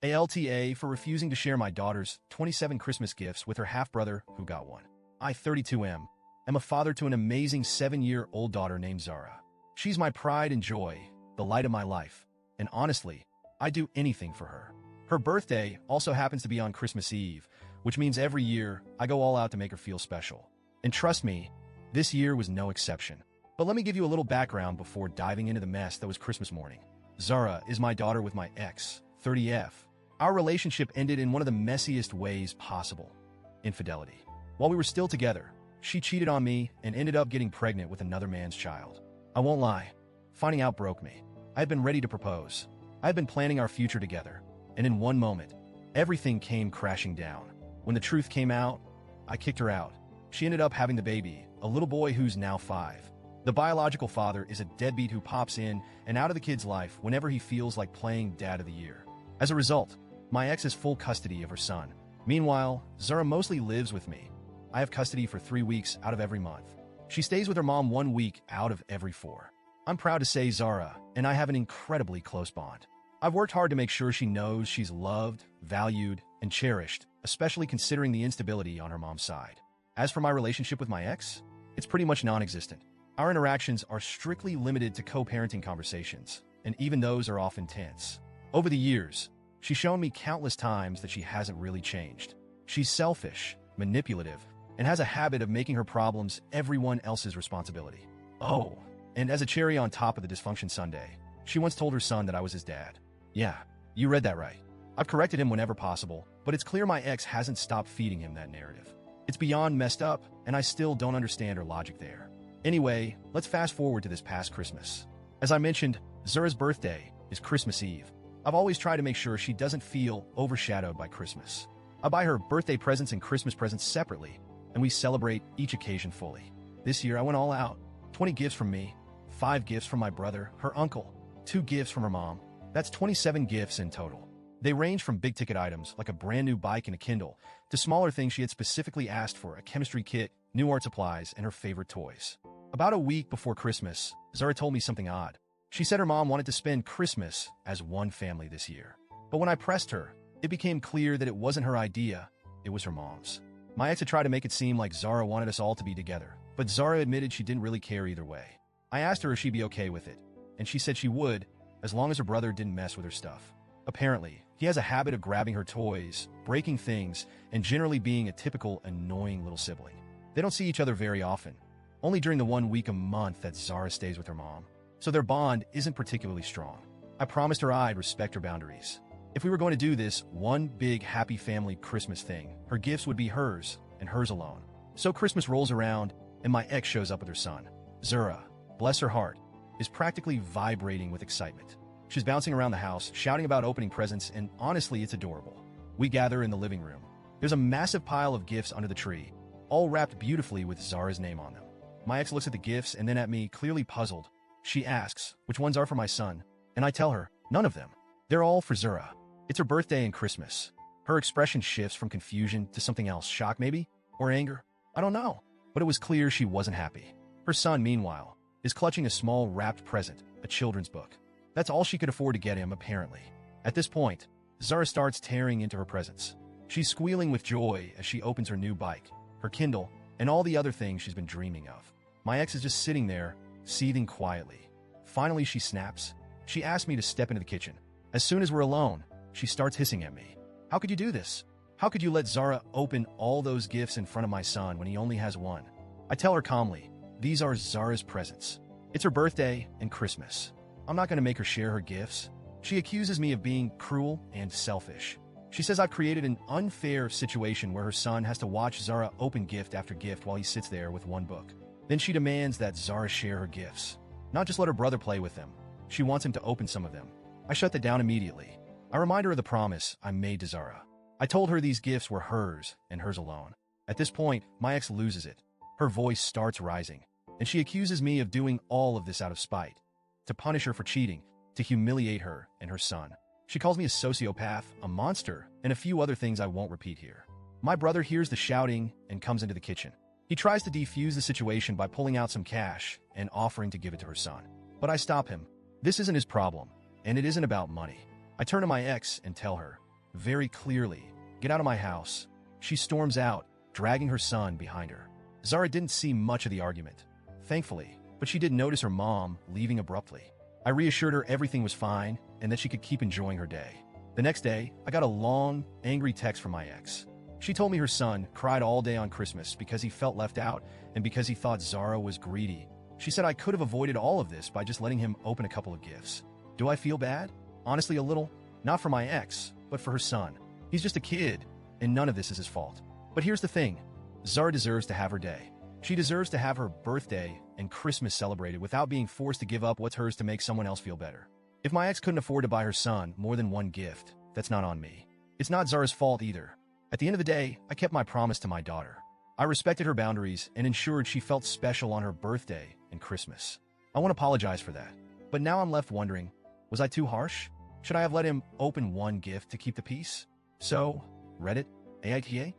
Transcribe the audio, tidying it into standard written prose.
AlTA for refusing to share my daughter's 27 Christmas gifts with her half-brother who got one. I, 32M, am a father to an amazing 7-year-old daughter named Zara. She's my pride and joy, the light of my life, and honestly, I'd do anything for her. Her birthday also happens to be on Christmas Eve, which means every year I go all out to make her feel special. And trust me, this year was no exception. But let me give you a little background before diving into the mess that was Christmas morning. Zara is my daughter with my ex, 30F. Our relationship ended in one of the messiest ways possible: infidelity. While we were still together, she cheated on me and ended up getting pregnant with another man's child. I won't lie, finding out broke me. I had been ready to propose. I had been planning our future together, and in one moment, everything came crashing down. When the truth came out, I kicked her out. She ended up having the baby, a little boy who's now 5. The biological father is a deadbeat who pops in and out of the kid's life whenever he feels like playing Dad of the Year. As a result, my ex has full custody of her son. Meanwhile, Zara mostly lives with me. I have custody for 3 weeks out of every month. She stays with her mom 1 week out of every 4. I'm proud to say Zara and I have an incredibly close bond. I've worked hard to make sure she knows she's loved, valued, and cherished, especially considering the instability on her mom's side. As for my relationship with my ex, it's pretty much non-existent. Our interactions are strictly limited to co-parenting conversations, and even those are often tense. Over the years, she's shown me countless times that she hasn't really changed. She's selfish, manipulative, and has a habit of making her problems everyone else's responsibility. Oh, and as a cherry on top of the dysfunction sundae, she once told her son that I was his dad. Yeah, you read that right. I've corrected him whenever possible, but it's clear my ex hasn't stopped feeding him that narrative. It's beyond messed up, and I still don't understand her logic there. Anyway, let's fast forward to this past Christmas. As I mentioned, Zara's birthday is Christmas Eve. I've always tried to make sure she doesn't feel overshadowed by Christmas. I buy her birthday presents and Christmas presents separately, and we celebrate each occasion fully. This year I went all out. 20 gifts from me, 5 gifts from my brother, her uncle, 2 gifts from her mom. That's 27 gifts in total. They range from big-ticket items like a brand new bike and a Kindle to smaller things she had specifically asked for: a chemistry kit, new art supplies, and her favorite toys. About a week before Christmas, Zara told me something odd. She said her mom wanted to spend Christmas as one family this year. But when I pressed her, it became clear that it wasn't her idea, it was her mom's. My ex had tried to make it seem like Zara wanted us all to be together, but Zara admitted she didn't really care either way. I asked her if she'd be okay with it, and she said she would, as long as her brother didn't mess with her stuff. Apparently, he has a habit of grabbing her toys, breaking things, and generally being a typical annoying little sibling. They don't see each other very often, only during the 1 week a month that Zara stays with her mom, so their bond isn't particularly strong. I promised her I'd respect her boundaries. If we were going to do this one big happy family Christmas thing, her gifts would be hers and hers alone. So Christmas rolls around, and my ex shows up with her son. Zara, bless her heart, is practically vibrating with excitement. She's bouncing around the house, shouting about opening presents, and honestly, it's adorable. We gather in the living room. There's a massive pile of gifts under the tree, all wrapped beautifully with Zara's name on them. My ex looks at the gifts and then at me, clearly puzzled. She asks, which ones are for my son? And I tell her, none of them. They're all for Zara. It's her birthday and Christmas. Her expression shifts from confusion to something else, shock maybe? Or anger? I don't know. But it was clear she wasn't happy. Her son, meanwhile, is clutching a small wrapped present, a children's book. That's all she could afford to get him, apparently. At this point, Zara starts tearing into her presents. She's squealing with joy as she opens her new bike, her Kindle, and all the other things she's been dreaming of. My ex is just sitting there, seething quietly. Finally, she snaps. She asks me to step into the kitchen. As soon as we're alone, she starts hissing at me. How could you do this? How could you let Zara open all those gifts in front of my son when he only has one? I tell her calmly, these are Zara's presents. It's her birthday and Christmas. I'm not going to make her share her gifts. She accuses me of being cruel and selfish. She says I've created an unfair situation where her son has to watch Zara open gift after gift while he sits there with one book. Then she demands that Zara share her gifts, not just let her brother play with them. She wants him to open some of them. I shut that down immediately. I remind her of the promise I made to Zara. I told her these gifts were hers and hers alone. At this point, my ex loses it. Her voice starts rising, and she accuses me of doing all of this out of spite, to punish her for cheating, to humiliate her and her son. She calls me a sociopath, a monster, and a few other things I won't repeat here. My brother hears the shouting and comes into the kitchen. He tries to defuse the situation by pulling out some cash and offering to give it to her son. But I stop him. This isn't his problem, and it isn't about money. I turn to my ex and tell her, very clearly, "Get out of my house." She storms out, dragging her son behind her. Zara didn't see much of the argument, thankfully, but she did notice her mom leaving abruptly. I reassured her everything was fine and that she could keep enjoying her day. The next day, I got a long, angry text from my ex. She told me her son cried all day on Christmas because he felt left out and because he thought Zara was greedy. She said I could have avoided all of this by just letting him open a couple of gifts. Do I feel bad? Honestly, a little. Not for my ex, but for her son. He's just a kid, and none of this is his fault. But here's the thing. Zara deserves to have her day. She deserves to have her birthday and Christmas celebrated without being forced to give up what's hers to make someone else feel better. If my ex couldn't afford to buy her son more than one gift, that's not on me. It's not Zara's fault either. At the end of the day, I kept my promise to my daughter. I respected her boundaries and ensured she felt special on her birthday and Christmas. I want to apologize for that. But now I'm left wondering, was I too harsh? Should I have let him open one gift to keep the peace? So, Reddit, AITA?